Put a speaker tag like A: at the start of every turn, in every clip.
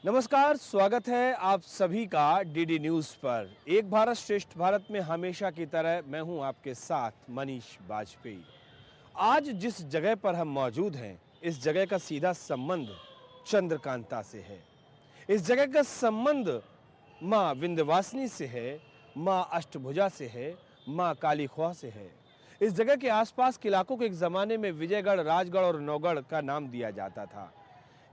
A: नमस्कार, स्वागत है आप सभी का डीडी न्यूज पर। एक भारत श्रेष्ठ भारत में हमेशा की तरह मैं हूं आपके साथ मनीष बाजपेयी। आज जिस जगह पर हम मौजूद हैं, इस जगह का सीधा संबंध चंद्रकांता से है। इस जगह का संबंध माँ विंध्यवासिनी से है, माँ अष्टभुजा से है, माँ काली ख्वाह से है। इस जगह के आसपास के इलाकों को एक जमाने में विजयगढ़, राजगढ़ और नौगढ़ का नाम दिया जाता था।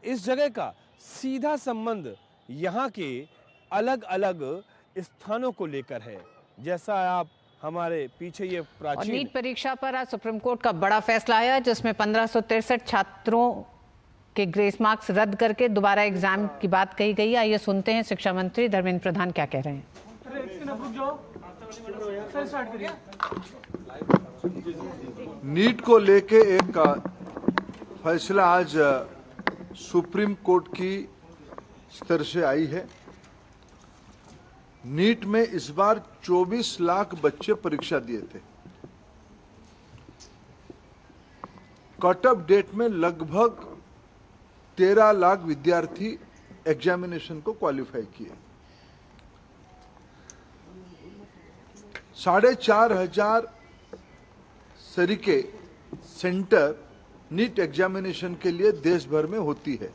A: इस जगह का सीधा संबंध यहाँ के अलग अलग स्थानों को लेकर है। जैसा आप हमारे पीछे ये
B: और
A: प्राचीन
B: नीट परीक्षा पर आज सुप्रीम कोर्ट का बड़ा फैसला आया, जिसमें 1563 छात्रों के ग्रेस मार्क्स रद्द करके दोबारा एग्जाम की बात कही गई। आइए सुनते हैं शिक्षा मंत्री धर्मेंद्र प्रधान क्या कह रहे हैं।
C: नीट को लेके एक फैसला आज सुप्रीम कोर्ट की स्तर से आई है। नीट में इस बार 24 लाख बच्चे परीक्षा दिए थे। कट ऑफ डेट में लगभग 13 लाख विद्यार्थी एग्जामिनेशन को क्वालिफाई किए। 4,500 तरीके सेंटर नीट एग्जामिनेशन के लिए देश भर में होती है।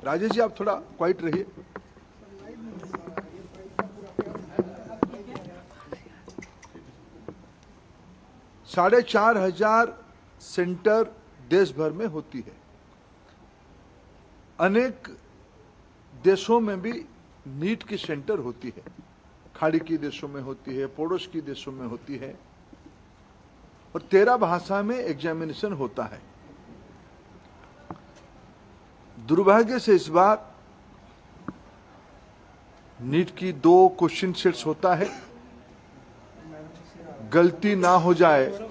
C: राजेश जी, आप थोड़ा क्वाइट रहिए। साढ़े 4,500 सेंटर देश भर में होती है। अनेक देशों में भी नीट की सेंटर होती है। खाड़ी के देशों में होती है, पड़ोस की देशों में होती है, और 13 भाषा में एग्जामिनेशन होता है। दुर्भाग्य से इस बार नीट की 2 क्वेश्चन सेट्स होता है। गलती ना हो जाए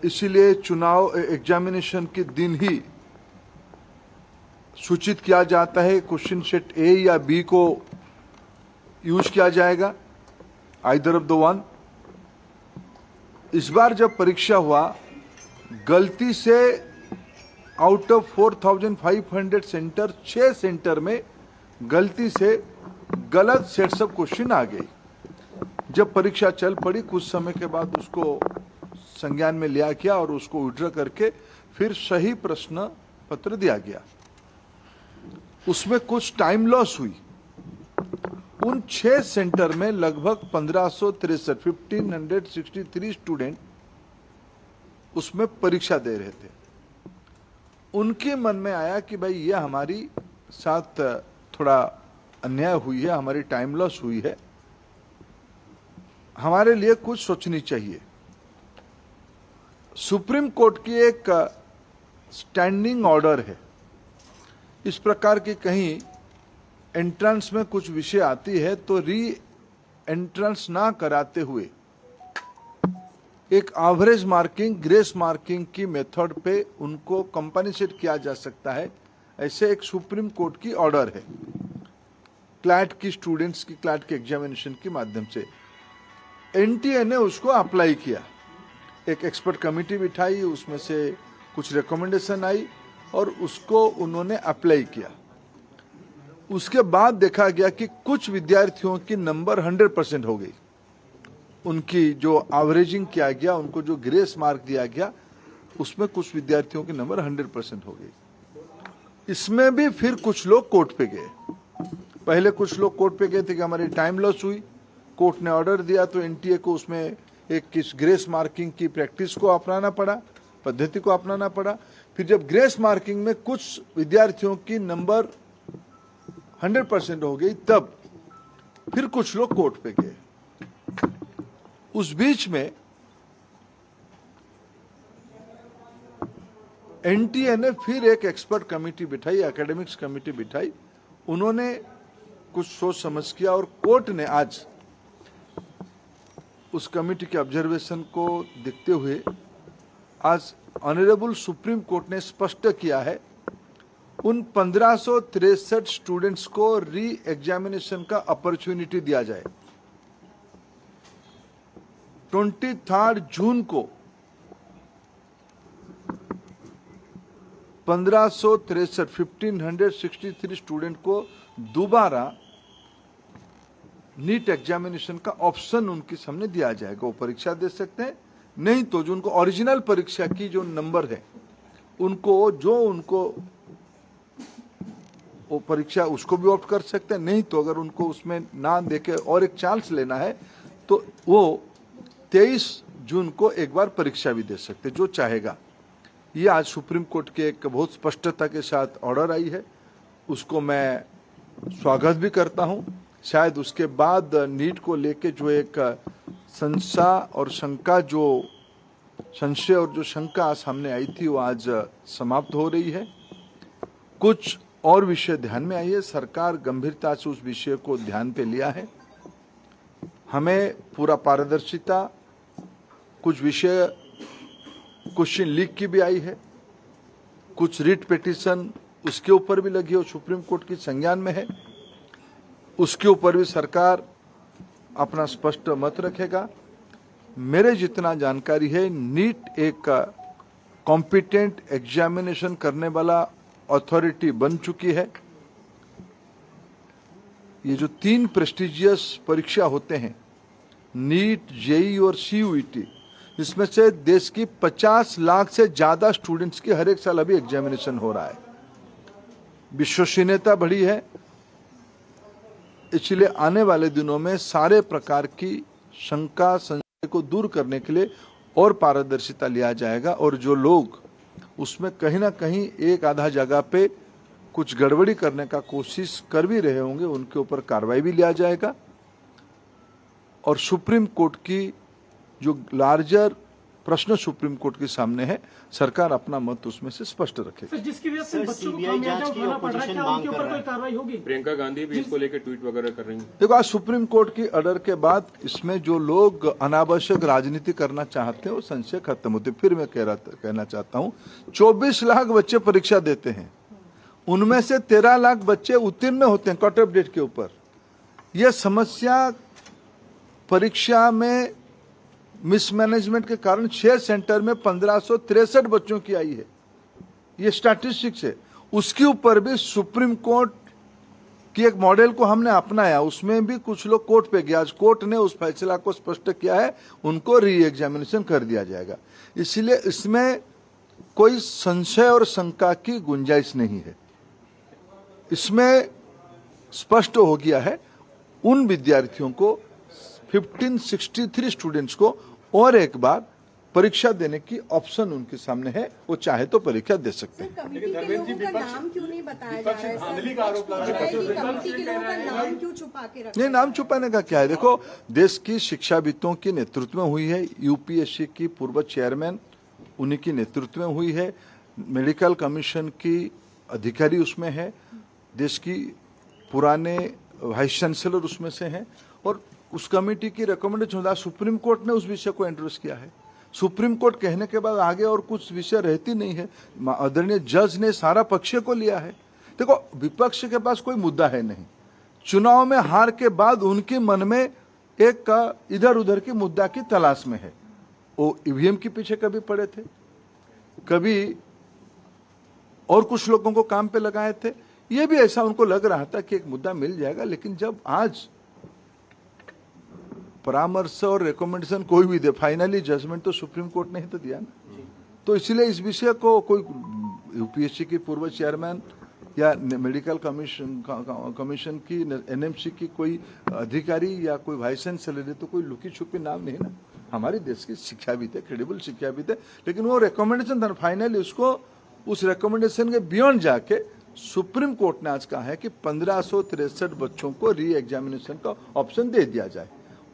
C: इसीलिए चुनाव एग्जामिनेशन के दिन ही सूचित किया जाता है। क्वेश्चन सेट ए या बी को यूज किया जाएगा, आइदर ऑफ द वन। इस बार जब परीक्षा हुआ, गलती से आउट ऑफ 4,500 सेंटर 6 सेंटर में गलती से गलत सेट्स ऑफ क्वेश्चन आ गई। जब परीक्षा चल पड़ी, कुछ समय के बाद उसको संज्ञान में लिया गया और उसको विड्रॉ करके फिर सही प्रश्न पत्र दिया गया। उसमें कुछ टाइम लॉस हुई। उन 6 सेंटर में लगभग 1563 स्टूडेंट उसमें परीक्षा दे रहे थे। उनके मन में आया कि भाई ये हमारी साथ थोड़ा अन्याय हुई है, हमारी टाइम लॉस हुई है, हमारे लिए कुछ सोचनी चाहिए। सुप्रीम कोर्ट की एक स्टैंडिंग ऑर्डर है। इस प्रकार की कहीं एंट्रेंस में कुछ विषय आती है तो री एंट्रेंस ना कराते हुए एक एवरेज मार्किंग, ग्रेस मार्किंग की मेथड पे उनको कंपनसेट किया जा सकता है। ऐसे एक सुप्रीम कोर्ट की ऑर्डर है। क्लैट की स्टूडेंट्स की क्लैट के एग्जामिनेशन के माध्यम से एनटीए ने उसको अप्लाई किया। एक एक्सपर्ट कमेटी बिठाई, उसमें से कुछ रिकमेंडेशन आई और उसको उन्होंने अप्लाई किया। उसके बाद देखा गया कि कुछ विद्यार्थियों की नंबर 100% हो गई। उनकी जो एवरेजिंग किया गया, उनको जो ग्रेस मार्क दिया गया, उसमें कुछ विद्यार्थियों की नंबर 100% हो गई। इसमें भी फिर कुछ लोग कोर्ट पे गए। पहले कुछ लोग कोर्ट पे गए थे कि हमारी टाइम लॉस हुई। कोर्ट ने ऑर्डर दिया तो एनटीए को उसमें एक किस ग्रेस मार्किंग की प्रैक्टिस को अपनाना पड़ा, पद्धति को अपनाना पड़ा। फिर जब ग्रेस मार्किंग में कुछ विद्यार्थियों की नंबर 100% हो गई, तब फिर कुछ लोग कोर्ट पे गए। उस बीच में एनटीए ने फिर एक एक्सपर्ट कमेटी बिठाई, एकेडमिक्स कमेटी बिठाई। उन्होंने कुछ सोच समझ किया और कोर्ट ने आज उस कमेटी के ऑब्जर्वेशन को देखते हुए आज ऑनरेबल सुप्रीम कोर्ट ने स्पष्ट किया है उन 1563 स्टूडेंट्स को री एग्जामिनेशन का अपॉर्चुनिटी दिया जाए। 23 जून को 1563 स्टूडेंट को दोबारा नीट एग्जामिनेशन का ऑप्शन उनके सामने दिया जाएगा। वो परीक्षा दे सकते हैं, नहीं तो जो उनको ओरिजिनल परीक्षा की जो नंबर है उनको वो परीक्षा उसको भी ऑप्ट कर सकते हैं, नहीं तो अगर उनको उसमें ना देके और एक चांस लेना है तो वो 23 जून को एक बार परीक्षा भी दे सकते, जो चाहेगा। ये आज सुप्रीम कोर्ट के एक बहुत स्पष्टता के साथ ऑर्डर आई है, उसको मैं स्वागत भी करता हूं। शायद उसके बाद नीट को लेके जो एक संशय और शंका सामने आई थी वो आज समाप्त हो रही है। कुछ और विषय ध्यान में आई है, सरकार गंभीरता से उस विषय को ध्यान पे लिया है। हमें पूरा पारदर्शिता, कुछ विषय क्वेश्चन लीक की भी आई है, कुछ रिट पिटीशन उसके ऊपर भी लगी है, सुप्रीम कोर्ट की संज्ञान में है, उसके ऊपर भी सरकार अपना स्पष्ट मत रखेगा। मेरे जितना जानकारी है, नीट एक कॉम्पिटेंट एग्जामिनेशन करने वाला अथॉरिटी बन चुकी है। ये जो 3 प्रेस्टिजियस परीक्षा होते हैं, नीट, जेईई और सीयूईटी, इसमें से देश की 50 लाख से ज्यादा स्टूडेंट्स की हर एक साल अभी एग्जामिनेशन हो रहा है। विश्वसनीयता बढ़ी है, इसलिए आने वाले दिनों में सारे प्रकार की शंका संशय को दूर करने के लिए और पारदर्शिता लिया जाएगा, और जो लोग उसमें कहीं ना कहीं एक आधा जगह पे कुछ गड़बड़ी करने का कोशिश कर भी रहे होंगे उनके ऊपर कार्रवाई भी लिया जाएगा। और सुप्रीम कोर्ट की जो लार्जर प्रश्न सुप्रीम कोर्ट के सामने है, सरकार अपना मत उसमें से स्पष्ट रखेगी।
D: जिसकी वजह से बच्चों को खामियाजा उठाना पड़ रहा है, क्या उनके ऊपर कोई कार्रवाई होगी?
A: प्रियंका गांधी भी इसको लेकर ट्वीट वगैरह कर रही हैं।
C: देखो, आज सुप्रीम कोर्ट की ऑर्डर के बाद इसमें जो लोग अनावश्यक राजनीति करना चाहते हैं वो संशय खत्म होते। फिर मैं कहना चाहता हूँ, 24 लाख बच्चे परीक्षा देते हैं, उनमें से 13 लाख बच्चे उत्तीर्ण होते हैं कट ऑफ डेट के ऊपर। यह समस्या परीक्षा में मिसमैनेजमेंट के कारण 6 सेंटर में 1563 बच्चों की आई है, ये स्टैटिस्टिक्स है। उसके ऊपर भी सुप्रीम कोर्ट की एक मॉडल को हमने अपनाया, उसमें भी कुछ लोग कोर्ट पे गया। आज कोर्ट ने उस फैसला को स्पष्ट किया है, उनको री एग्जामिनेशन कर दिया जाएगा। इसलिए इसमें कोई संशय और शंका की गुंजाइश नहीं है। इसमें स्पष्ट हो गया है, उन विद्यार्थियों को 1563 स्टूडेंट्स को और एक बार परीक्षा देने की ऑप्शन उनके सामने है, वो चाहे तो परीक्षा दे सकते हैं।
E: कमेटी के लोगों का नाम क्यों नहीं बताया जा रहा है? कमेटी के लोगों का नाम क्यों छुपा के रखा?
C: नहीं, नाम छुपाने का क्या है? देखो, देश की शिक्षाविदों के नेतृत्व में हुई है, यूपीएससी की पूर्व चेयरमैन उन्हीं की नेतृत्व में हुई है, मेडिकल कमीशन की अधिकारी उसमें है, देश की पुराने वाइस चांसलर उसमें से हैं, और उस कमेटी की रिकमेंडेशन सुप्रीम कोर्ट ने उस विषय को एंडोर्स किया है। सुप्रीम कोर्ट कहने के बाद आगे और कुछ विषय रहती नहीं है। आदरणीय जज ने सारा पक्ष को लिया है। देखो, विपक्ष के पास कोई मुद्दा है नहीं। चुनाव में हार के बाद उनके मन में एक इधर उधर की मुद्दा की तलाश में है। वो ईवीएम के पीछे कभी पड़े थे, कभी और कुछ लोगों को काम पे लगाए थे। ये भी ऐसा उनको लग रहा था कि एक मुद्दा मिल जाएगा, लेकिन जब आज परामर्श और रिकमेंडेशन कोई भी दे, फाइनली जजमेंट तो सुप्रीम कोर्ट ने ही तो दिया ना। तो इसलिए इस विषय को कोई यूपीएससी की पूर्व चेयरमैन या मेडिकल कमीशन की, एनएमसी की कोई अधिकारी या कोई वाइस चांसलर, तो कोई लुकी छुपी नाम नहीं ना। हमारे देश की शिक्षाविद है, क्रेडिबल शिक्षाविद है, लेकिन वो रिकमेंडेशन था, फाइनली उसको उस रिकमेंडेशन के बियॉन्ड जाके सुप्रीम कोर्ट ने आज कहा है कि 1563 बच्चों को री एग्जामिनेशन का ऑप्शन दे दिया जाए।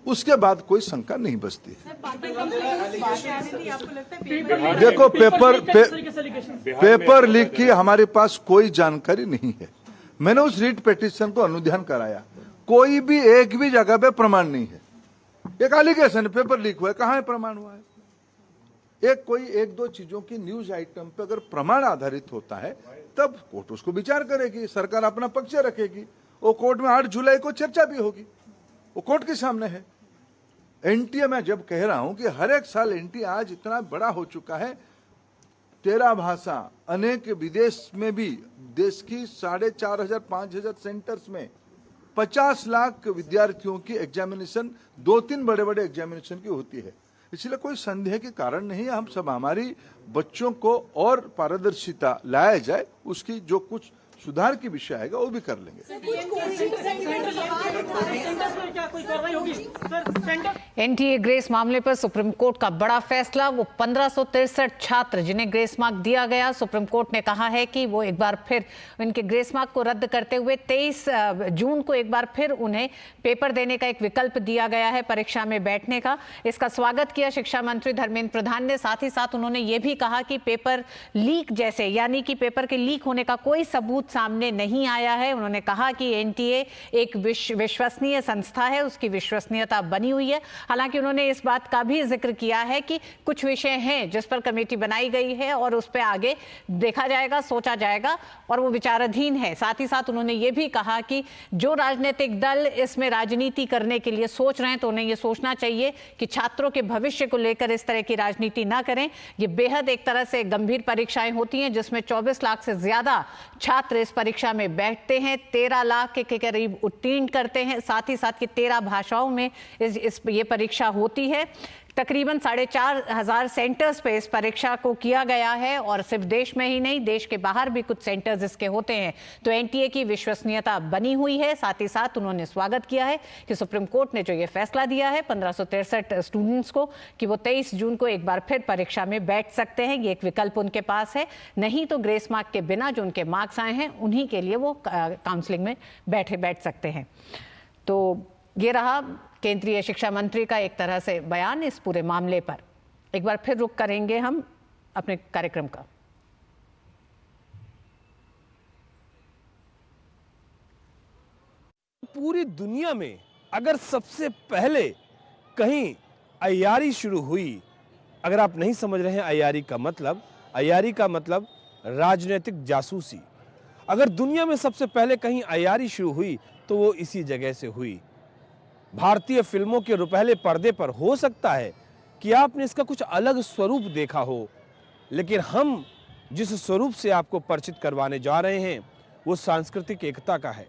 C: उसके बाद कोई शंका नहीं बचती। देखो, पेपर लीक की हमारे पास कोई जानकारी नहीं है। मैंने उस रीट पिटीशन को अनुध्यान कराया, कोई भी एक भी जगह पे प्रमाण नहीं है। एक एलिगेशन पेपर लीक हुआ है, कहाँ है प्रमाण हुआ है? कोई एक दो चीजों की न्यूज आइटम पे अगर प्रमाण आधारित होता है तब कोर्ट उसको विचार करेगी, सरकार अपना पक्ष रखेगी। वो कोर्ट में 8 जुलाई को चर्चा भी होगी, वो कोर्ट के सामने है। एनटीए में जब कह रहा हूं कि हर एक साल एनटीए आज इतना बड़ा हो चुका है, 13 भाषा, अनेक विदेश में भी देश की 4,500-5,000 सेंटर्स में 50 लाख विद्यार्थियों की एग्जामिनेशन 2-3 बड़े-बड़े एग्जामिनेशन की होती है। इसलिए कोई संदेह के कारण नहीं है। हम सब हमारी बच्चों को और पारदर्शिता लाया जाए, उसकी जो कुछ सुधार की विषय आएगा वो भी कर लेंगे।
B: एनटीए ग्रेस मामले पर सुप्रीम कोर्ट का बड़ा फैसला। वो 1563 छात्र जिन्हें ग्रेस मार्क दिया गया, सुप्रीम कोर्ट ने कहा है कि वो एक बार फिर उनके ग्रेस मार्क को रद्द करते हुए 23 जून को एक बार फिर उन्हें पेपर देने का एक विकल्प दिया गया है, परीक्षा में बैठने का। इसका स्वागत किया शिक्षा मंत्री धर्मेंद्र प्रधान ने। साथ ही साथ उन्होंने ये भी कहा कि पेपर लीक जैसे, यानी कि पेपर के लीक होने का कोई सबूत सामने नहीं आया है। उन्होंने कहा कि एनटीए एक विश्वसनीय संस्था है, उसकी विश्वसनीयता बनी हुई है। हालांकि उन्होंने इस बात का भी जिक्र किया है कि कुछ विषय हैं जिस पर कमेटी बनाई गई है और उस पर आगे देखा जाएगा, सोचा जाएगा और वो विचाराधीन है। साथ ही साथ उन्होंने ये भी कहा कि जो राजनीतिक दल इसमें राजनीति करने के लिए सोच रहे हैं तो उन्हें ये सोचना चाहिए कि छात्रों के भविष्य को लेकर इस तरह की राजनीति ना करें। ये बेहद एक तरह से गंभीर परीक्षाएं होती हैं जिसमें 24 लाख से ज्यादा छात्र इस परीक्षा में बैठते हैं, 13 लाख के करीब उत्तीर्ण करते हैं। साथ ही साथ की 13 भाषाओं में ये परीक्षा होती है। तकरीबन 4,500 सेंटर्स पे इस परीक्षा को किया गया है और सिर्फ देश में ही नहीं, देश के बाहर भी कुछ सेंटर्स इसके होते हैं। तो एनटीए की विश्वसनीयता बनी हुई है। साथ ही साथ उन्होंने स्वागत किया है कि सुप्रीम कोर्ट ने जो ये फैसला दिया है 1563 स्टूडेंट्स को कि वो 23 जून को एक बार फिर परीक्षा में बैठ सकते हैं। ये एक विकल्प उनके पास है, नहीं तो ग्रेस मार्क के बिना जो उनके मार्क्स आए हैं उन्हीं के लिए वो काउंसलिंग में बैठ सकते हैं। तो ये रहा केंद्रीय शिक्षा मंत्री का एक तरह से बयान इस पूरे मामले पर। एक बार फिर रुक करेंगे हम अपने कार्यक्रम का।
A: पूरी दुनिया में अगर सबसे पहले कहीं अय्यारी शुरू हुई, अगर आप नहीं समझ रहे हैं अय्यारी का मतलब राजनीतिक जासूसी। अगर दुनिया में सबसे पहले कहीं अय्यारी शुरू हुई तो वो इसी जगह से हुई। भारतीय फिल्मों के रुपहले पर्दे पर हो सकता है कि आपने इसका कुछ अलग स्वरूप देखा हो, लेकिन हम जिस स्वरूप से आपको परिचित करवाने जा रहे हैं वो सांस्कृतिक एकता का है,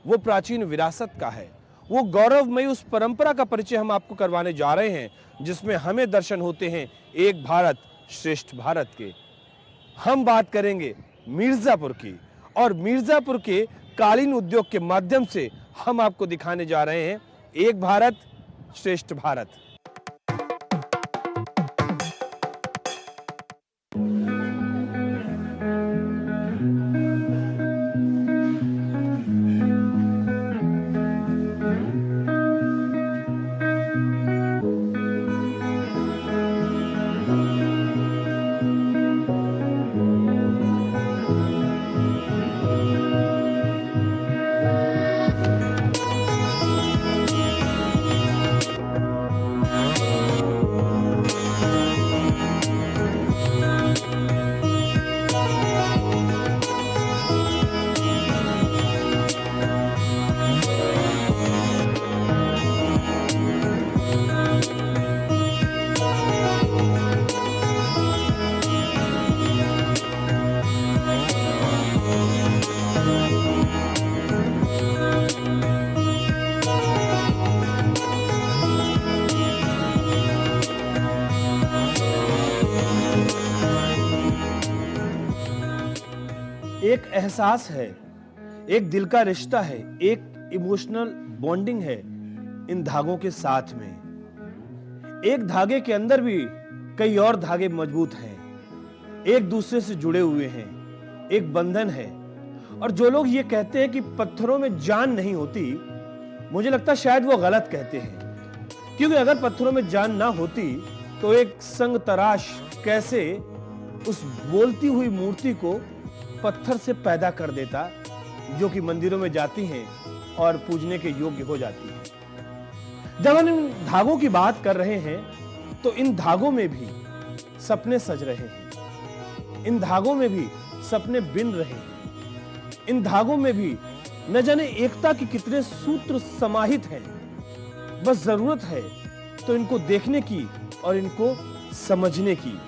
A: वो प्राचीन विरासत का है, वो गौरवमयी उस परंपरा का परिचय हम आपको करवाने जा रहे हैं जिसमें हमें दर्शन होते हैं एक भारत श्रेष्ठ भारत के। हम बात करेंगे मिर्जापुर की, और मिर्जापुर के कालीन उद्योग के माध्यम से हम आपको दिखाने जा रहे हैं एक भारत श्रेष्ठ भारत। एक एहसास है, एक दिल का रिश्ता है, एक इमोशनल बॉन्डिंग है इन धागों के साथ में। एक धागे के अंदर भी कई और धागे मजबूत हैं, एक दूसरे से जुड़े हुए हैं, एक बंधन है। और जो लोग ये कहते हैं कि पत्थरों में जान नहीं होती, मुझे लगता है शायद वो गलत कहते हैं, क्योंकि अगर पत्थरों में जान ना होती तो एक संग तराश कैसे उस बोलती हुई मूर्ति को पत्थर से पैदा कर देता जो कि मंदिरों में जाती हैं और पूजने के योग्य हो जाती है। जब हम इन धागों की बात कर रहे हैं तो इन धागों में भी सपने सज रहे हैं, इन धागों में भी सपने बिन रहे हैं, इन धागों में भी न जाने एकता के कितने सूत्र समाहित हैं। बस जरूरत है तो इनको देखने की और इनको समझने की।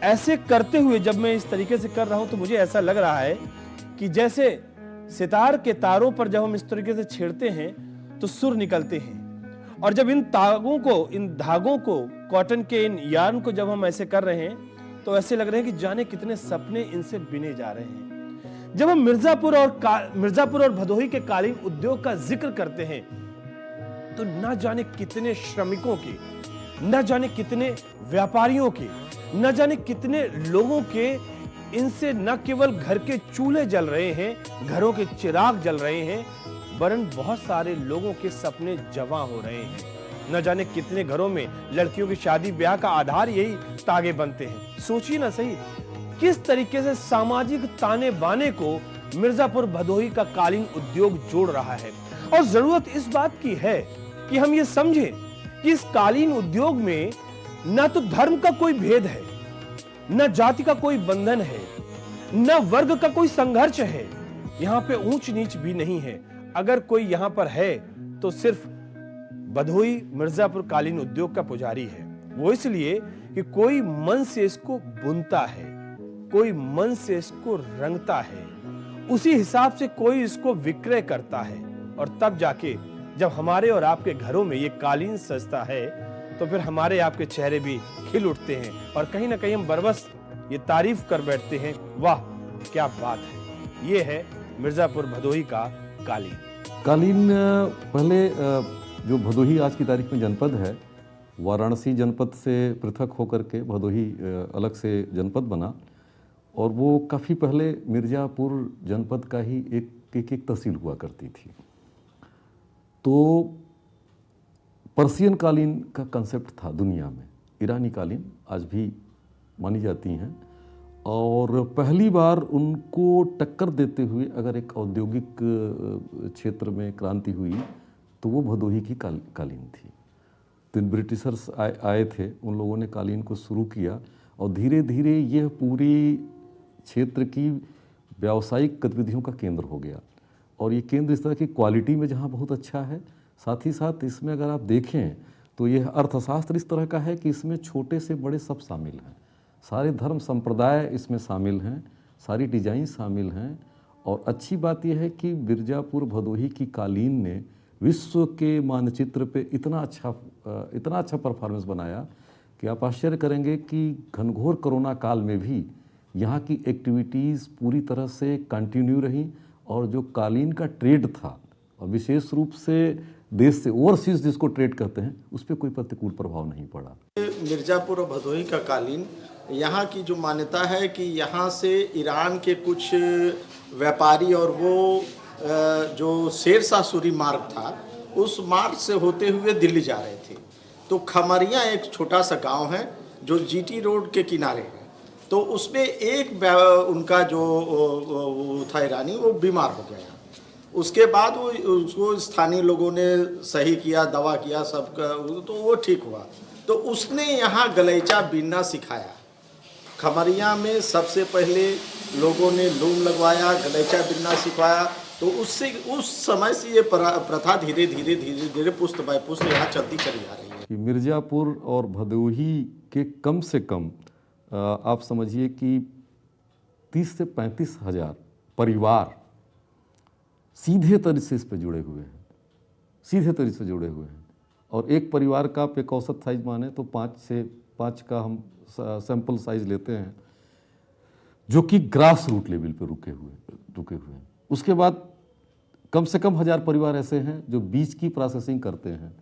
A: ऐसे करते हुए जब मैं इस तरीके से कर रहा हूं तो मुझे ऐसा लग रहा है कि जैसे सितार के तारों पर जब हम इस तरीके से छेड़ते हैं तो सुर निकलते हैं, और जब इन धागों को कॉटन के इन यार्न को जब हम ऐसे कर रहे हैं तो ऐसे लग रहे हैं कि जाने कितने सपने इनसे बिने जा रहे हैं। जब हम मिर्जापुर और भदोही के कालीन उद्योग का जिक्र करते हैं तो न जाने कितने श्रमिकों के, न जाने कितने व्यापारियों के, न जाने कितने लोगों के इनसे न केवल घर के चूल्हे जल रहे हैं, घरों के चिराग जल रहे हैं, वरन बहुत सारे लोगों के सपने जवां हो रहे हैं। न जाने कितने घरों में लड़कियों की शादी ब्याह का आधार यही तागे बनते हैं। सोचिए ना सही किस तरीके से सामाजिक ताने बाने को मिर्जापुर भदोही का कालीन उद्योग जोड़ रहा है। और जरूरत इस बात की है कि हम ये समझें कि इस कालीन उद्योग में न तो धर्म का कोई भेद है, न जाति का कोई बंधन है, न वर्ग का कोई संघर्ष है, यहां पे ऊंच नीच भी नहीं है। अगर कोई यहां पर है तो सिर्फ भदोही मिर्जापुर कालीन उद्योग का पुजारी है। वो इसलिए कि कोई मन से इसको बुनता है, कोई मन से इसको रंगता है, उसी हिसाब से कोई इसको विक्रय करता है, और तब जाके जब हमारे और आपके घरों में ये कालीन सजता है तो फिर हमारे आपके चेहरे भी खिल उठते हैं और कहीं ना कहीं हम बरबस ये तारीफ कर बैठते हैं, वाह क्या बात है। ये है मिर्जापुर भदोही का कालीन।
F: कालीन पहले जो भदोही आज की तारीख में जनपद है, वाराणसी जनपद से पृथक होकर के भदोही अलग से जनपद बना, और वो काफ़ी पहले मिर्जापुर जनपद का ही एक तहसील हुआ करती थी। तो पर्शियन कालीन का कंसेप्ट था दुनिया में, ईरानी कालीन आज भी मानी जाती हैं, और पहली बार उनको टक्कर देते हुए अगर एक औद्योगिक क्षेत्र में क्रांति हुई तो वो भदोही की कालीन थी। तो ब्रिटिशर्स आए थे, उन लोगों ने कालीन को शुरू किया, और धीरे धीरे यह पूरी क्षेत्र की व्यावसायिक गतिविधियों का केंद्र हो गया। और ये केंद्र इस तरह की क्वालिटी में जहाँ बहुत अच्छा है, साथ ही साथ इसमें अगर आप देखें तो यह अर्थशास्त्र इस तरह का है कि इसमें छोटे से बड़े सब शामिल हैं, सारे धर्म संप्रदाय इसमें शामिल हैं, सारी डिजाइन शामिल हैं। और अच्छी बात यह है कि मिर्जापुर भदोही की कालीन ने विश्व के मानचित्र पे इतना अच्छा परफॉर्मेंस बनाया कि आप आश्चर्य करेंगे कि घनघोर कोरोना काल में भी यहाँ की एक्टिविटीज़ पूरी तरह से कंटिन्यू रही, और जो कालीन का ट्रेड था, और विशेष रूप से देश से ओवरसीज जिसको ट्रेड कहते हैं, उस पर कोई प्रतिकूल प्रभाव नहीं पड़ा।
D: मिर्जापुर और भदोही का कालीन, यहाँ की जो मान्यता है कि यहाँ से ईरान के कुछ व्यापारी और वो जो शेरशाह सूरी मार्ग था, उस मार्ग से होते हुए दिल्ली जा रहे थे। तो खमरिया एक छोटा सा गांव है जो जीटी रोड के किनारे है। तो उसमें एक उनका जो था ईरानी, वो बीमार हो गया। उसके बाद उसको स्थानीय लोगों ने सही किया, दवा किया सबका, तो वो ठीक हुआ। तो उसने यहाँ गलैचा बीनना सिखाया। खमरिया में सबसे पहले लोगों ने लूम लगवाया, गलैचा बीनना सिखाया। तो उससे उस समय से ये प्रथा धीरे धीरे पुष्ट बाय पुष्ट यहाँ चलती चली आ रही है।
F: मिर्जापुर और भदोही के कम से कम आप समझिए कि 30 से 35 हज़ार परिवार सीधे तरीके से इस पे जुड़े हुए हैं, सीधे तरीके से जुड़े हुए हैं। और एक परिवार का आप एक औसत साइज माने तो 5 का हम सैंपल साइज लेते हैं, जो कि ग्रास रूट लेवल पे रुके हुए हैं। उसके बाद कम से कम 1000 परिवार ऐसे हैं जो बीज की प्रोसेसिंग करते हैं,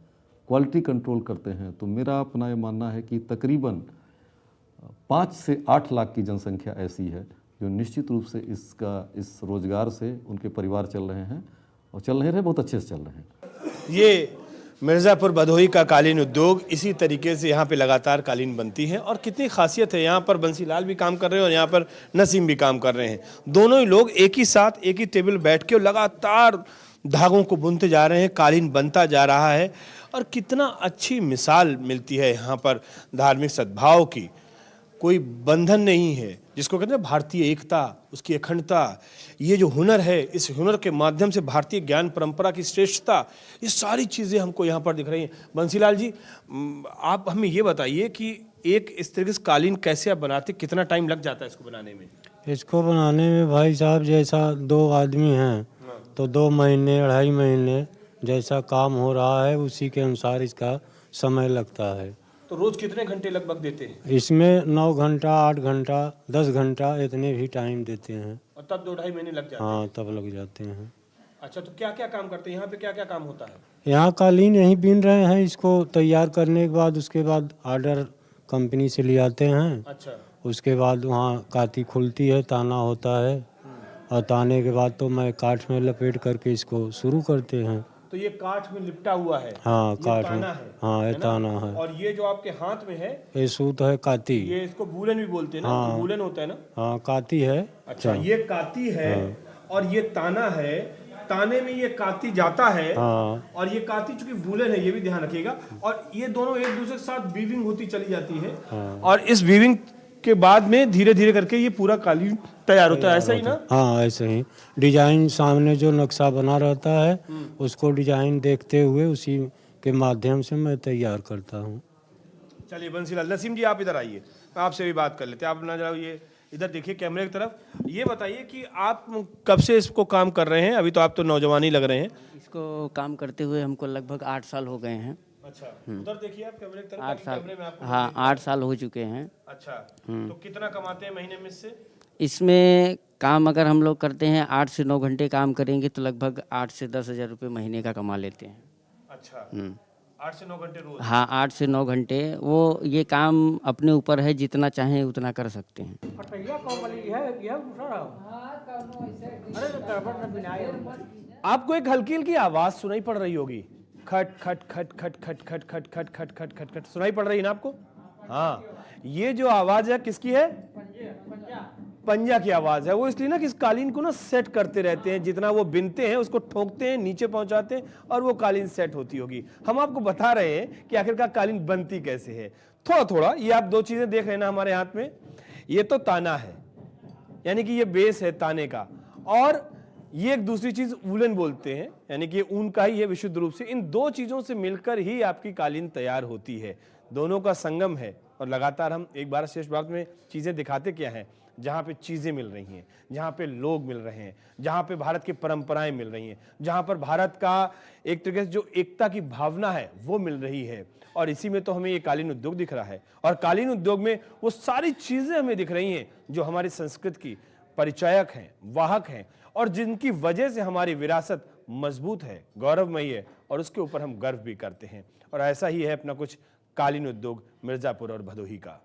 F: क्वालिटी कंट्रोल करते हैं। तो मेरा अपना ये मानना है कि तकरीबन 5 से 8 लाख की जनसंख्या ऐसी है जो निश्चित रूप से इस रोजगार से उनके परिवार चल रहे हैं, और चल रहे हैं, बहुत अच्छे से चल रहे हैं।
A: ये मिर्जापुर भदोही का कालीन उद्योग इसी तरीके से यहाँ पे लगातार कालीन बनती है, और कितनी खासियत है, यहाँ पर बंसीलाल भी काम कर रहे हैं और यहाँ पर नसीम भी काम कर रहे हैं। दोनों ही लोग एक ही साथ एक ही टेबल बैठ के लगातार धागों को बुनते जा रहे हैं, कालीन बनता जा रहा है। और कितना अच्छी मिसाल मिलती है यहाँ पर धार्मिक सद्भाव की। कोई बंधन नहीं है, जिसको कहते हैं भारतीय एकता, उसकी अखंडता, ये जो हुनर है, इस हुनर के माध्यम से भारतीय ज्ञान परंपरा की श्रेष्ठता, ये सारी चीज़ें हमको यहाँ पर दिख रही हैं। बंसीलाल जी, आप हमें ये बताइए कि एक इस तरीके से कालीन कैसे आप बनाते, कितना टाइम लग जाता है इसको बनाने में?
G: इसको बनाने में भाई साहब जैसा 2 आदमी हैं तो 2 महीने 2.5 महीने जैसा काम हो रहा है उसी के अनुसार इसका समय लगता है।
A: तो रोज कितने घंटे लगभग देते हैं?
G: इसमें 9 घंटा 8 घंटा 10 घंटा इतने भी टाइम देते हैं।
A: और तब 2-2.5 महीने लग जाते हैं?
G: हाँ, तब लग जाते हैं।
A: अच्छा, तो क्या क्या काम करते हैं यहाँ पे, क्या क्या काम होता है?
G: यहाँ कालीन यहीं बीन रहे हैं, इसको तैयार करने के बाद उसके बाद ऑर्डर कंपनी से ले आते हैं।
A: अच्छा,
G: उसके बाद वहाँ काती खुलती है, ताना होता है और ताने के बाद तो मैं काठ में लपेट करके इसको शुरू करते हैं।
A: तो ये काठ में लिपटा हुआ है?
G: हाँ,
A: ये
G: काठ में।
A: ताना है?
G: हाँ, ये
A: है ना?
G: ताना है।
A: और ये जो आपके हाथ में है,
G: ये सूत है काती।
A: ये इसको बूलन भी बोलते हैं ना?
G: हाँ।
A: बूलन होता है ना?
G: हाँ, काती है।
A: अच्छा, ये काती है और ये ताना है। ताने में ये काती जाता है
G: हाँ।
A: और ये काती चूंकि वूलन है, ये भी ध्यान रखिएगा। और ये दोनों एक दूसरे के साथ वीविंग होती चली जाती है। और इस वीविंग के बाद में धीरे धीरे करके ये पूरा कालीन तैयार होता है, ऐसा ही ना?
G: हाँ, ऐसे ही डिजाइन सामने जो नक्शा बना रहता है उसको डिजाइन देखते हुए उसी के माध्यम से मैं तैयार करता हूँ।
A: चलिए बंसीलाल, नसीम जी आप इधर आइए, आपसे भी बात कर लेते हैं। आप ना जरा ये इधर देखिए कैमरे की तरफ, ये बताइए कि आप कब से इसको काम कर रहे हैं? अभी तो आप तो नौजवान ही लग रहे हैं।
H: इसको काम करते हुए हमको लगभग 8 साल हो गए हैं।
A: अच्छा, उधर देखिए आप कैमरे की तरफ।
H: 8 साल,
A: कैमरे में आपको
H: हाँ 8 साल हो चुके हैं।
A: अच्छा, तो कितना कमाते हैं महीने में इससे?
H: इसमें काम अगर हम लोग करते हैं 8 से 9 घंटे काम करेंगे तो लगभग 8 से 10 हज़ार रुपये महीने का कमा लेते हैं।
A: अच्छा, 8 से 9 घंटे रोज?
H: हाँ, 8 से 9 घंटे। वो ये काम अपने ऊपर है, जितना चाहें उतना कर सकते हैं।
A: आपको एक हल्की हल्की आवाज सुनाई पड़ रही होगी, खट खट खट खट खट खट खट खट खट खट खट खट सुनाई पड़ रही है ना आपको? हाँ, ये जो आवाज है किसकी है? पंजा की आवाज है। वो इसलिए ना कि इस कालीन को ना सेट करते रहते हैं, जितना वो बिनते हैं उसको ठोकते हैं, नीचे पहुंचाते हैं और वो कालीन सेट होती होगी। हम आपको बता रहे हैं कि आखिरकार कालीन बनती कैसे है। थोड़ा थोड़ा ये आप 2 चीजें देख रहे हैं ना हमारे हाथ में, ये तो ताना है, यानी कि ये बेस है ताने का, और ये एक दूसरी चीज वूलन बोलते हैं, यानी कि ऊन का ही है विशुद्ध रूप से। इन 2 चीजों से मिलकर ही आपकी कालीन तैयार होती है, दोनों का संगम है। और लगातार हम एक बार श्रेष्ठ भारत में चीजें दिखाते क्या हैं, जहां पे चीजें मिल रही हैं, जहां पे लोग मिल रहे हैं, जहां पे भारत की परंपराएं मिल रही हैं, जहां पर भारत का एक तरीके से जो एकता की भावना है वो मिल रही है। और इसी में तो हमें ये कालीन उद्योग दिख रहा है, और कालीन उद्योग में वो सारी चीजें हमें दिख रही हैं जो हमारी संस्कृति की परिचायक हैं, वाहक हैं, और जिनकी वजह से हमारी विरासत मजबूत है, गौरवमयी है, और उसके ऊपर हम गर्व भी करते हैं। और ऐसा ही है अपना कुछ कालीन उद्योग मिर्जापुर और भदोही का।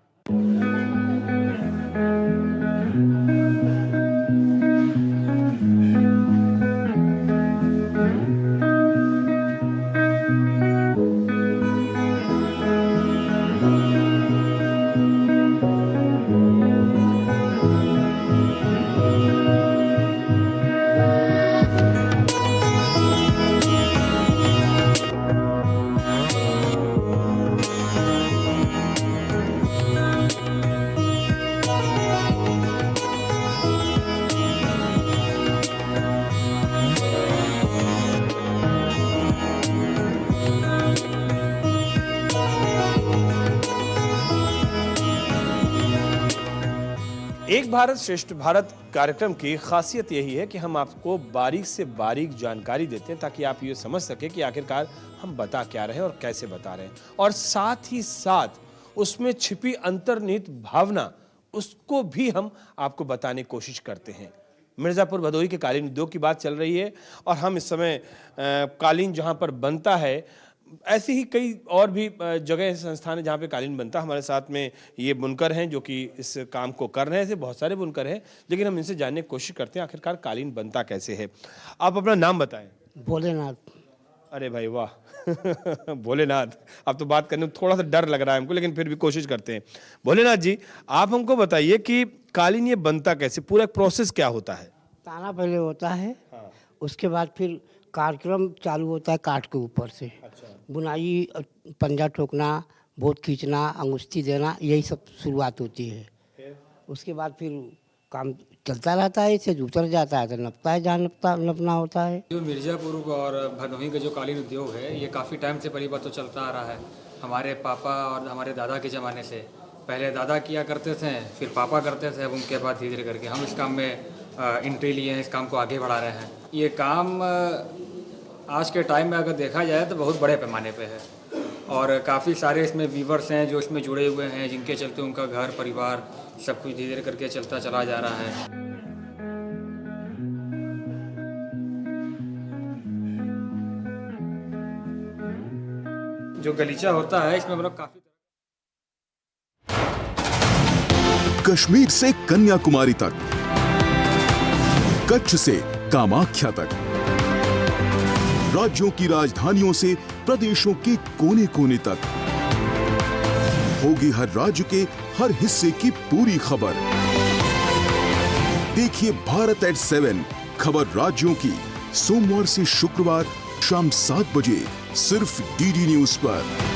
A: एक भारत श्रेष्ठ भारत कार्यक्रम की खासियत यही है कि हम आपको बारीक से बारीक जानकारी देते हैं, ताकि आप ये समझ सके कि आखिरकार हम बता क्या रहे हैं और कैसे बता रहे हैं, और साथ ही साथ उसमें छिपी अंतर्निहित भावना उसको भी हम आपको बताने की कोशिश करते हैं। मिर्जापुर भदोही के कालीन उद्योग की बात चल रही है, और हम इस समय कालीन जहां पर बनता है, ऐसी ही कई और भी जगह संस्थान है जहाँ पे कालीन बनता है। हमारे साथ में ये बुनकर हैं जो कि इस काम को कर रहे हैं। ऐसे बहुत सारे बुनकर हैं, लेकिन हम इनसे जानने की कोशिश करते हैं आखिरकार कालीन बनता कैसे है। आप अपना नाम बताएं।
I: भोलेनाथ।
A: अरे भाई वाह भोलेनाथ, अब तो बात करने में थोड़ा सा डर लग रहा है हमको, लेकिन फिर भी कोशिश करते हैं। भोलेनाथ जी, आप हमको बताइए कि कालीन ये बनता कैसे, पूरा प्रोसेस क्या होता है?
I: ताना पहले होता है, उसके बाद फिर कार्यक्रम चालू होता है काठ के ऊपर से। बुनाई, पंजा ठोकना, वोट खींचना, अंगुष्ठी देना, यही सब शुरुआत होती है। उसके बाद फिर काम चलता रहता है, इसे उतर जाता है तो नपता है जहाँ नपना होता है।
J: जो मिर्ज़ापुर और भदोही का जो कालीन उद्योग है, ये काफ़ी टाइम से पहली बात तो चलता आ रहा है। हमारे पापा और हमारे दादा के ज़माने से, पहले दादा किया करते थे, फिर पापा करते थे, अब उनके बाद धीरे धीरे करके हम इस काम में एंट्री लिए हैं, इस काम को आगे बढ़ा रहे हैं। ये काम आज के टाइम में अगर देखा जाए तो बहुत बड़े पैमाने पे है और काफ़ी सारे इसमें व्यूवर्स हैं जो इसमें जुड़े हुए हैं, जिनके चलते उनका घर परिवार सब कुछ धीरे धीरे करके चलता चला जा रहा है। जो गलीचा होता है इसमें मतलब काफ़ी
K: कश्मीर से कन्याकुमारी तक, कच्छ से कामाख्या तक, राज्यों की राजधानियों से प्रदेशों के कोने कोने तक, होगी हर राज्य के हर हिस्से की पूरी खबर। देखिए भारत एट 7 खबर राज्यों की, सोमवार से शुक्रवार शाम 7 बजे सिर्फ डीडी न्यूज पर।